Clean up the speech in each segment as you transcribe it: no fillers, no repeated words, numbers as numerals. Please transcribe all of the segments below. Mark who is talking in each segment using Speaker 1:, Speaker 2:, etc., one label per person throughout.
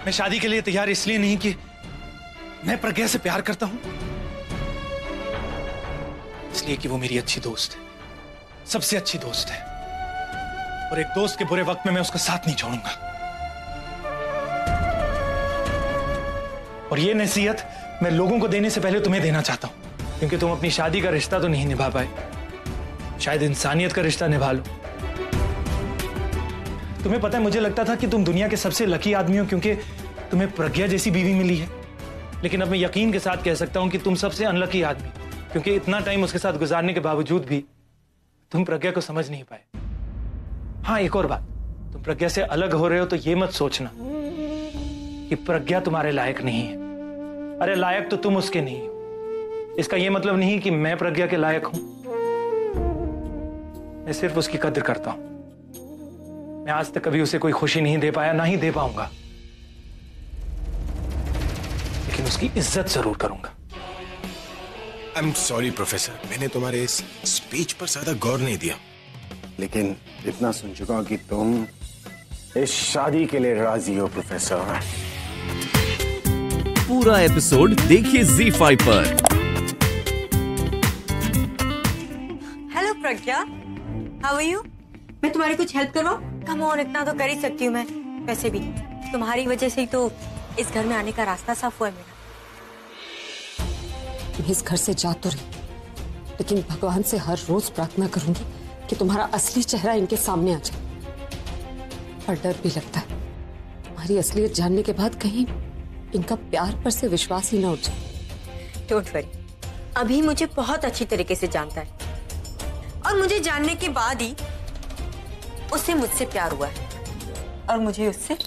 Speaker 1: मैं शादी के लिए तैयार इसलिए नहीं कि मैं प्रज्ञा से प्यार करता हूं, इसलिए कि वो मेरी अच्छी दोस्त है, सबसे अच्छी दोस्त है, और एक दोस्त के बुरे वक्त में मैं उसका साथ नहीं छोड़ूंगा। और ये नसीहत मैं लोगों को देने से पहले तुम्हें देना चाहता हूं, क्योंकि तुम अपनी शादी का रिश्ता तो नहीं निभा पाए, शायद इंसानियत का रिश्ता निभा लो। तुम्हें पता है, मुझे लगता था कि तुम दुनिया के सबसे लकी आदमी हो क्योंकि तुम्हें प्रज्ञा जैसी बीवी मिली है, लेकिन अब मैं यकीन के साथ कह सकता हूं कि तुम सबसे अनलकी आदमी, क्योंकि इतना टाइम उसके साथ गुजारने के बावजूद भी तुम प्रज्ञा को समझ नहीं पाए। हाँ, एक और बात, तुम प्रज्ञा से अलग हो रहे हो तो ये मत सोचना कि प्रज्ञा तुम्हारे लायक नहीं है। अरे लायक तो तुम उसके नहीं हो। इसका यह मतलब नहीं कि मैं प्रज्ञा के लायक हूं, मैं सिर्फ उसकी कद्र करता हूं। मैं आज तक कभी उसे कोई खुशी नहीं दे पाया, ना ही दे पाऊंगा, लेकिन उसकी इज्जत जरूर करूंगा।
Speaker 2: आई एम सॉरी प्रोफेसर, मैंने तुम्हारे इस स्पीच पर ज्यादा गौर नहीं दिया, लेकिन इतना सुन चुका हूं कि तुम इस शादी के लिए राजी हो प्रोफेसर।
Speaker 3: पूरा एपिसोड देखिए ZEE5 पर।
Speaker 4: Hello Pragya, how are you? मैं तुम्हारी कुछ हेल्प करवाऊं? कम ऑन, इतना तो कर ही सकती हूँ मैं। वैसे भी तुम्हारी वजह से ही तो इस घर में आने का रास्ता साफ हुआ है मेरा।
Speaker 5: मैं इस घर से जा तो रही, लेकिन भगवान से हर रोज प्रार्थना करूंगी कि तुम्हारा असली चेहरा इनके सामने आ जाए। और डर भी लगता है तुम्हारी असलियत जानने के बाद कहीं इनका प्यार पर से विश्वास ही ना उठ जाए।
Speaker 4: डोंट वरी, अभी मुझे बहुत अच्छी तरीके से जानता है, और मुझे जानने के बाद ही उसे मुझसे प्यार हुआ है, और मुझे उससे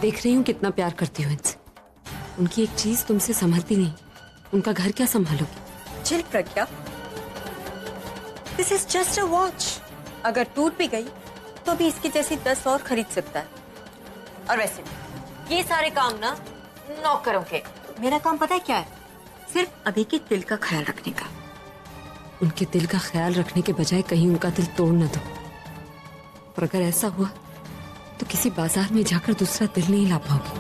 Speaker 5: देख रही हूँ कितना प्यार करती हूँ इनसे। उनकी एक चीज तुमसे संभलती नहीं, उनका घर क्या संभालोगी?
Speaker 4: Chill Pragya, this is just a watch. अगर टूट भी गई तो भी इसकी जैसी 10 और खरीद सकता है। और वैसे भी ये सारे काम ना नौकरों के, मेरा काम पता है क्या है? सिर्फ अभी के दिल का ख्याल रखने का।
Speaker 5: उनके दिल का ख्याल रखने के बजाय कहीं उनका दिल तोड़ न दो। और अगर ऐसा हुआ तो किसी बाजार में जाकर दूसरा दिल नहीं ला पाओगे।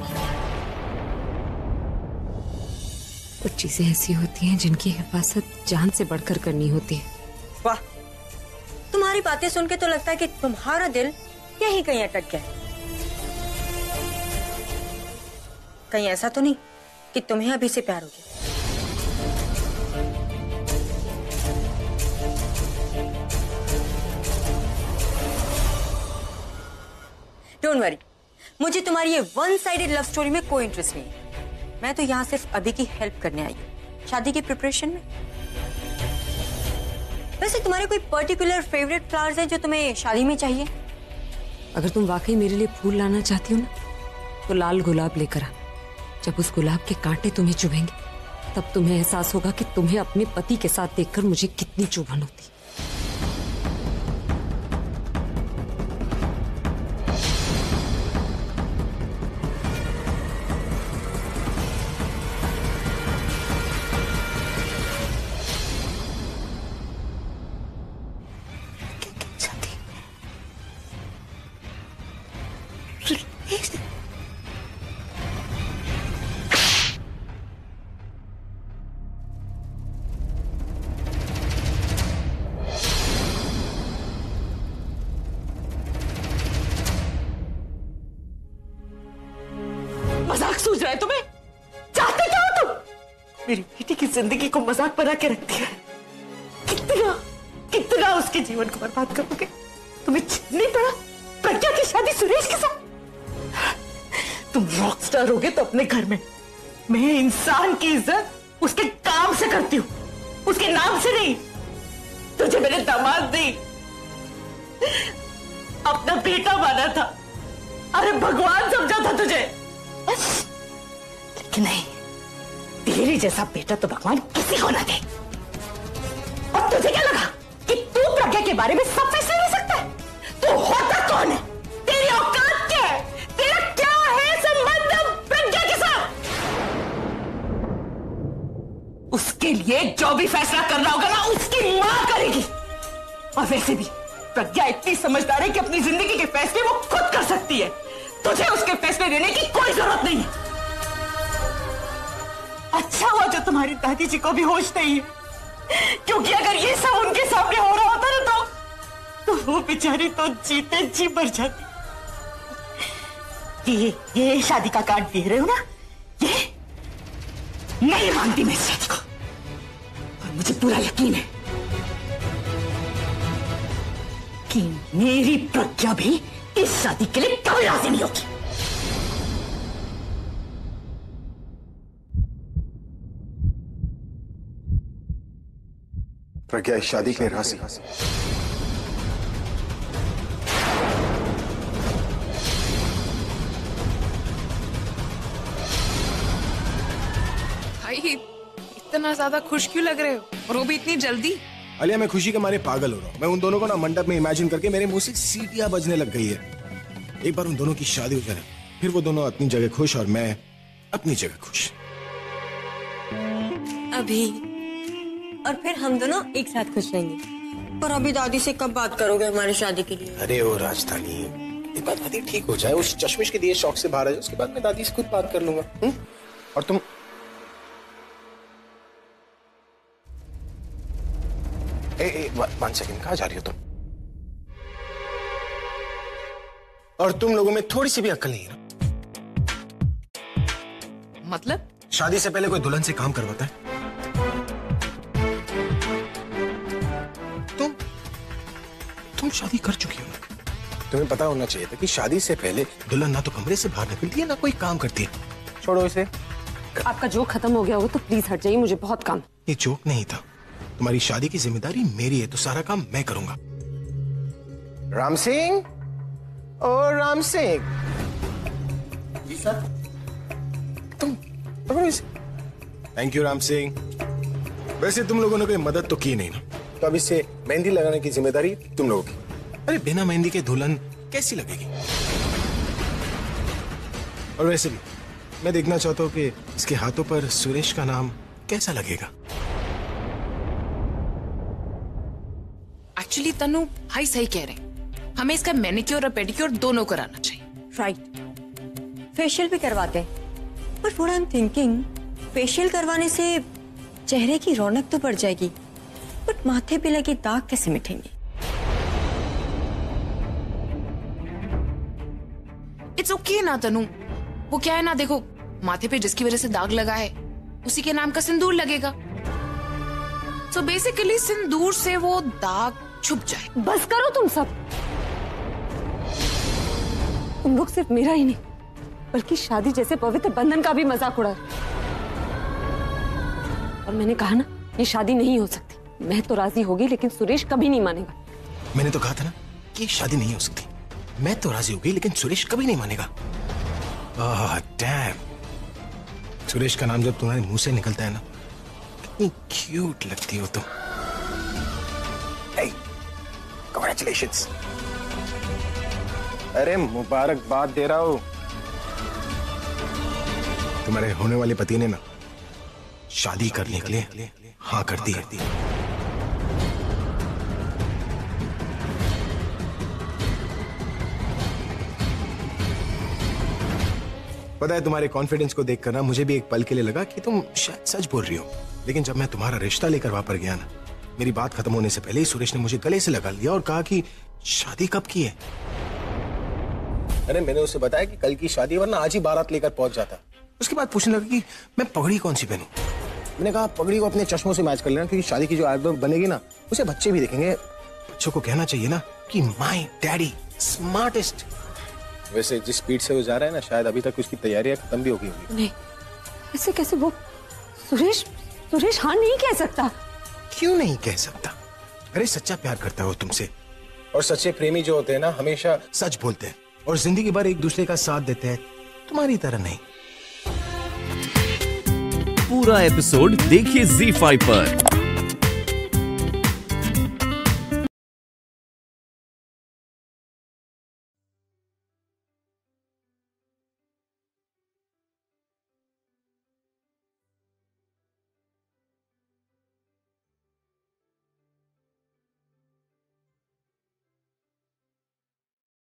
Speaker 5: कुछ चीजें ऐसी होती हैं जिनकी हिफाजत जान से बढ़कर करनी होती है।
Speaker 4: वाह, तुम्हारी बातें सुन के तो लगता है कि तुम्हारा दिल यहीं कहीं अटक गया है। कहीं ऐसा तो नहीं कि तुम्हें अभी से प्यार हो गया? डोंट वरी, मुझे तुम्हारी ये वन साइडेड लव स्टोरी में कोई इंटरेस्ट नहीं है। मैं तो यहाँ सिर्फ अभी की हेल्प करने आई हूँ, शादी की प्रिपरेशन में। वैसे तुम्हारे कोई पर्टिकुलर फेवरेट फ्लावर्स हैं जो तुम्हें शादी में चाहिए?
Speaker 5: अगर तुम वाकई मेरे लिए फूल लाना चाहती हो ना, तो लाल गुलाब लेकर आना। जब उस गुलाब के कांटे तुम्हें चुभेंगे तब तुम्हें एहसास होगा कि तुम्हें अपने पति के साथ देखकर मुझे कितनी चुभन होती।
Speaker 6: मजाक सूझ रहा है तुम्हें? चाहते क्या हो तुम? मेरी बेटी की जिंदगी को मजाक बना के रखती है। कितना कितना उसके जीवन को बर्बाद करोगे? तुम्हें नहीं पड़ा प्रज्ञा की शादी सुरेश के साथ? तुम रॉकस्टार होगे तो अपने घर में। मैं इंसान की इज्जत उसके काम से करती हूँ, उसके नाम से नहीं। तुझे मेरे दामाद नहीं, अपना बेटा माना था। अरे भगवान समझा था तुझे, लेकिन नहीं, तेरे जैसा बेटा तो भगवान किसी को ना दे। और तुझे क्या लगा कि तू प्रज्ञा के बारे में सब फैसले ले सकता है? तू होता कौन है? तेरी औकात क्या है? तेरा क्या है संबंध प्रज्ञा के उसके लिए जो भी फैसला करना होगा ना, उसकी मां करेगी। और वैसे भी प्रज्ञा इतनी समझदार है कि अपनी जिंदगी के फैसले वो खुद कर सकती है। तुझे उसके फैसले लेने की कोई जरूरत नहीं है। अच्छा हुआ जो तुम्हारी दादी जी को भी होश नहीं है, क्योंकि अगर ये सब उनके सामने हो रहा होता ना तो वो बेचारी तो जीते जी मर जाती। ये शादी का कार्ड दे रहे हो ना, ये नहीं मानती मैं इस शादी को। और मुझे पूरा यकीन है कि मेरी प्रज्ञा भी इस शादी के लिए कभी राजी नहीं होगी।
Speaker 2: प्रज्ञा इस शादी के लिए राजी?
Speaker 7: भाई इतना ज्यादा खुश क्यों लग रहे हो, और वो भी इतनी जल्दी?
Speaker 2: अलिया, मैं खुशी के मारे पागल हो रहा हूँ। मैं उन दोनों को ना मंडप में इमेजिन करके मेरे मुंह से सीटियां बजने लग गई है। एक बार उन दोनों की शादी हो जाए, फिर वो दोनों अपनी जगह खुश और मैं अपनी जगह खुश।
Speaker 4: अभी और फिर हम दोनों एक साथ खुश रहेंगे। पर अभी दादी से कब बात करोगे हमारी शादी के लिए?
Speaker 2: अरे ओ राजधानी, एक बात दादी ठीक हो जाए, उस चश्मिश के दिए शौक से बाहर आ जाए, उसके बाद मैं दादी से खुद बात कर लूंगा। और तुम वन सेकंड, कहाँ जा रही हो तुम? और तुम लोगों में थोड़ी सी भी अक्ल नहीं है ना?
Speaker 7: मतलब?
Speaker 2: शादी से पहले कोई दुल्हन से काम करवाता है? तुम शादी कर चुकी हो ना? तुम्हें पता होना चाहिए था कि शादी से पहले दुल्हन ना तो कमरे से बाहर निकलती है ना कोई काम करती है। छोड़ो इसे।
Speaker 5: आपका जोक खत्म हो गया हो तो प्लीज हट जाइए, मुझे बहुत काम।
Speaker 2: ये जोक नहीं था। तुम्हारी शादी की जिम्मेदारी मेरी है, तो सारा काम मैं करूंगा। राम सिंह, ओ राम सिंह। जी सर। तुम पकड़ो इसे। Thank you Ram Singh. वैसे तुम लोगों ने कोई मदद तो की नहीं ना, तो अब इससे मेहंदी लगाने की जिम्मेदारी तुम लोगों की। अरे बिना मेहंदी के दुल्हन कैसी लगेगी? और वैसे भी मैं देखना चाहता हूं कि इसके हाथों पर सुरेश का नाम कैसा लगेगा।
Speaker 7: एक्चुअली तनु भाई सही कह रहे हैं, हमें इसका मैनिक्योर और पेडिक्योर दोनों कराना चाहिए।
Speaker 4: राइट, फेशियल भी करवाते हैं। पर what I am thinking, facial करवाने से चेहरे की रौनक तो बढ़ जाएगी, बट माथे पे लगे दाग कैसे मिटेंगे?
Speaker 7: इट्स ओके ना तनु, वो क्या है ना, देखो माथे पे जिसकी वजह से दाग लगा है उसी के नाम का सिंदूर लगेगा। सो बेसिकली सिंदूर से वो दाग छुप जाए।
Speaker 5: बस करो तुम सब। तुम लोग सिर्फ मेरा ही नहीं बल्कि शादी जैसे पवित्र बंधन का भी मजाक उड़ा। और मैंने कहा ना, ये शादी नहीं हो सकती। मैं तो राजी होगी लेकिन सुरेश कभी नहीं मानेगा।
Speaker 2: मैंने तो कहा था ना कि शादी नहीं हो सकती। मैं तो राजी हो गई लेकिन सुरेश कभी नहीं मानेगा। ओह डैम, सुरेश का नाम जब तुम्हारे मुंह से निकलता है ना, कितनी क्यूट लगती हो तुम। Hey, congratulations। अरे मुबारकबाद दे रहा हूं। तुम्हारे होने वाले पति ने ना शादी करने के लिए हाँ कर दी है। पता है, तुम्हारे कॉन्फिडेंस को देखकर ना मुझे भी एक पल के लिए लगा कि तुम शायद सच बोल रही हो। लेकिन जब मैं तुम्हारा रिश्ता लेकर वहां पर गया ना, मेरी बात खत्म होने से पहले ही सुरेश ने मुझे गले से लगा लिया और कहा कि शादी कब की है। अरे मैंने उसे बताया कि कल की शादी, वरना आज ही बारात लेकर पहुंच जाता। उसके बाद पूछने लगा कि मैं पगड़ी कौन सी पहनूं। मैंने कहा पगड़ी को अपने चश्मों से मैच कर लेना, क्योंकि शादी की जो एल्बम बनेगी ना, उसे बच्चे भी देखेंगे। बच्चों को कहना चाहिए ना कि माय डैडी स्मार्टेस्ट। वैसे जिस स्पीड से वो जा रहा है ना, शायद अभी तक उसकी तैयारियां खत्म भी हो गई होंगी।
Speaker 5: नहीं, ऐसे कैसे? वो सुरेश हाँ नहीं कह सकता।
Speaker 2: क्यों नहीं कह सकता? अरे सच्चा प्यार करता हो तुमसे, और सच्चे प्रेमी जो होते हैं ना हमेशा सच बोलते हैं और जिंदगी भर एक दूसरे का साथ देते हैं, तुम्हारी तरह नहीं।
Speaker 3: पूरा एपिसोड देखिए ZEE5 पर।